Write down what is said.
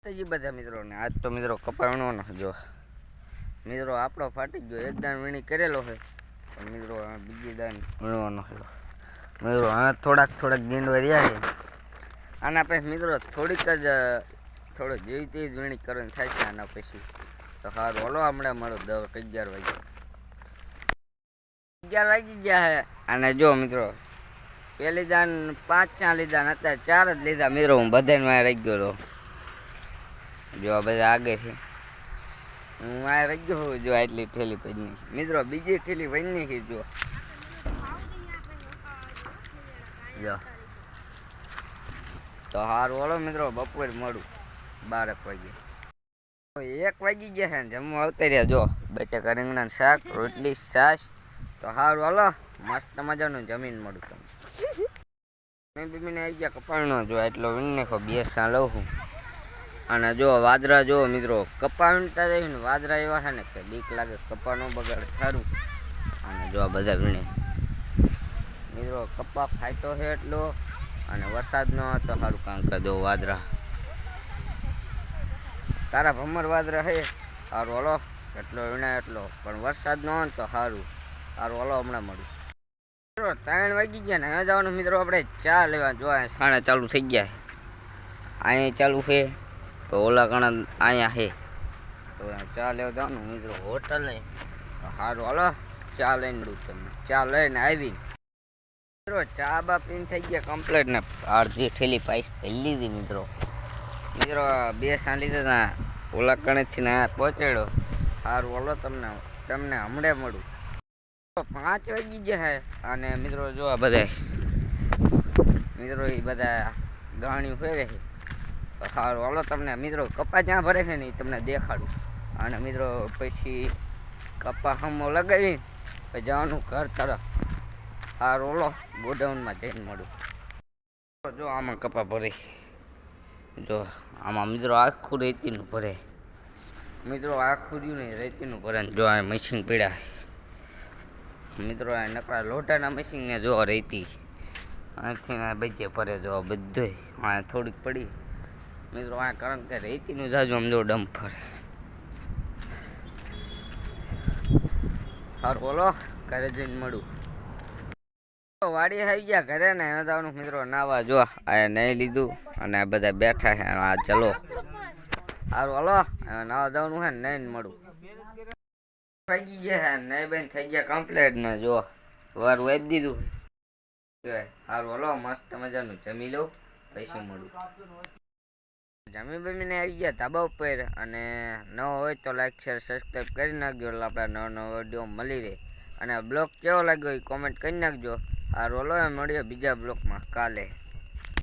માતાજી બધા મિત્રોને આજ તો મિત્રો કપા વીણવાનો જો મિત્રો આપણો ફાટી ગયો એક દાણ વીણી કરેલો છે પણ મિત્રો બીજી દાણ વીણવાનો છે મિત્રો હવે થોડાક ગીંડવા રહ્યા છે આના પછી મિત્રો થોડીક જ થોડો જેવી તેવી જ વીણી કરવાની થાય છે આના પછી તો સારું હલો હમણાં મળો 11 વાગી ગયા છે અને જો મિત્રો પેલી દાન 5 લીધા ને અત્યારે 4 જ લીધા મિત્રો હું બધાને રહી ગયો જો આ બધા આગે છે હું આ રહી ગયો જો આટલી ઠેલી પડી મિત્રો બીજી ઠેલી વહી નાખી જો તો સારું હલો મિત્રો બપોર મળું 12 વાગે 1 વાગી ગયા છે ને જમવા આવતા રહ્યા જો બટેકા રીંગણાનું શાક રોટલી છાશ તો સારું હલો મસ્ત મજાનું જમીન મળું તમે બીમીને આવી ગયા કપાળનો જો એટલો વીણ નાખો 2 સા લઉં છું અને જો વાદરા જો મિત્રો કપા વીણતા જાય ને વાદરા એવા છે ને કે બીક લાગે કપા નો બગાડ સારું અને જો આ બધા વીણે મિત્રો કપા ફાયતો છે એટલો અને વરસાદ ન હતો સારું કામ કે જો વાદરા તારા ભમર વાદરા છે સારું હલો એટલો વીણાય એટલો પણ વરસાદ ન હોય તો સારું હલો હમણાં મળ્યું મિત્રો 3 વાગી ગયા ને હવે જવાનું મિત્રો આપણે ચા લેવા જો સાણા ચાલુ થઈ ગયા અહીંયા ચાલુ છે તો ઓલા ઘણા અહીંયા છે તો ચા લેવા જવાનું મિત્રો હોટલે તો સારું હલો ચા લઈને મળું તમને ચા લઈને આવી મિત્રો ચા બા પીને થઈ ગયા કમ્પ્લીટ ને અડધી ઠેલી પાઈસ ભરી લીધી મિત્રો 2 સા લીધા ઓલા કણેથી ને પહોંચાડ્યો સારું હલો તમને હમણાં મળું 5 વાગી ગયા છે અને મિત્રો જો આ બધા મિત્રો એ બધા ગાણિયું ફેરે છે તો સારું હલો તમને મિત્રો કપા જ્યાં ભરે છે ને એ તમને દેખાડું અને મિત્રો પછી કપા હમો લગાવી પછી જવાનું ઘર તરફ સારું હલો ગોડાઉનમાં જઈને મળું જો આમાં કપા ભરે જો આમાં મિત્રો આખું રેતીનું ભરે મિત્રો આખું રહ્યું ને રેતીનું ભરે જો આ મશીન પીડા મિત્રો આ નકરા લોટાના મશીનને જો રેતી અહીંથી બચે ભરે જો બધું આ થોડીક પડી મિત્રો આ કારણ કે રેતીનું જાજુ આમ જો ડમ્ફર સારું બોલો ઘરે જઈને મળું વાડી આવી ગયા ઘરે ને જવાનું મિત્રો નાવા જો આ નહીં લીધું અને આ બધા બેઠા છે આ ચલો સારું હલો નાવા જવાનું છે ને નહીં મળું વાગી ગયા નહીં બેન થઈ ગયા કમ્પ્લીટ ને જો વાર વાપી દીધું સારું હલો મસ્ત મજાનું જમી લઉં પછી મળું જમી બમીને આવી ગયા ધાબા ઉપર અને નવો હોય તો લાઈક શેર સબસ્ક્રાઈબ કરી નાખજો એટલે આપણા નવો વિડીયો મળી રહે અને બ્લોગ કેવો લાગ્યો એ કોમેન્ટ કરી નાખજો સારું હલો મળીએ બીજા બ્લોગમાં કાલે